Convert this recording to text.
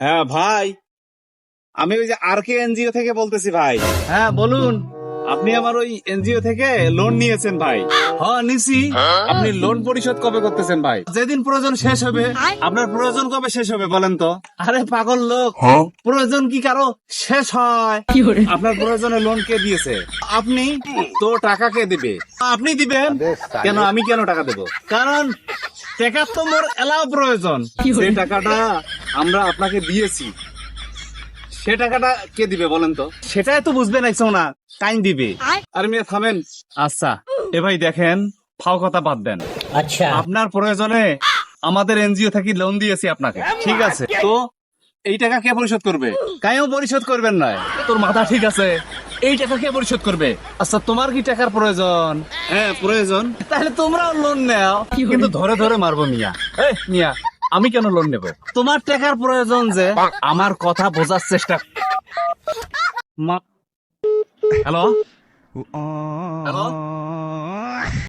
হ্যাঁ ভাই, আমি ওই যে আরকে এনজিও থেকে বলতেছি ভাই। হ্যাঁ বলুন। আপনি আমার ওই এনজিও থেকে লোন নিয়েছেন ভাই। হ্যাঁ নিছি। আপনি লোন পরিশোধ কবে করতেছেন ভাই? যেদিন প্রয়োজন শেষ হবে। আপনার প্রয়োজন কবে শেষ হবে বলেন তো? আরে পাগল লোক, প্রয়োজন কি কারো শেষ হয়? আপনার প্রয়োজনে লোন কে দিয়েছে? আপনি। তো টাকা কে দিবে? আপনি দিবেন। কেন, আমি কেন টাকা দেবো? কারণ টাকা তো মোর এলাও প্রয়োজন। সেই টাকাটা আমরা আপনাকে দিয়েছি, সে টাকাটা কে দিবে বলেন তো? সেটাই তো বুঝবে নাইছো না, টাইম দিবে। আর মিয়া থামেন। আচ্ছা এ ভাই দেখেন, ফাও কথা বাদ দেন। अच्छा আপনার প্রয়োজনে আমাদের এনজিও থেকে লোন দিয়েছি আপনাকে, ঠিক আছে? তো এই টাকা কে পরিশোধ করবে? কাইও পরিশোধ করবেন না। তোর মাথা ঠিক আছে? এই টাকা কে পরিশোধ করবে? আচ্ছা তোমার কি টাকার প্রয়োজন? হ্যাঁ প্রয়োজন। তাহলে তোমরাও লোন নাও, কিন্তু ধরে ধরে মারবো মিয়া। এই মিয়া, আমি কেন লোন নেব? তোমার টাকার প্রয়োজন যে, আমার কথা বোঝার চেষ্টা। Hello hello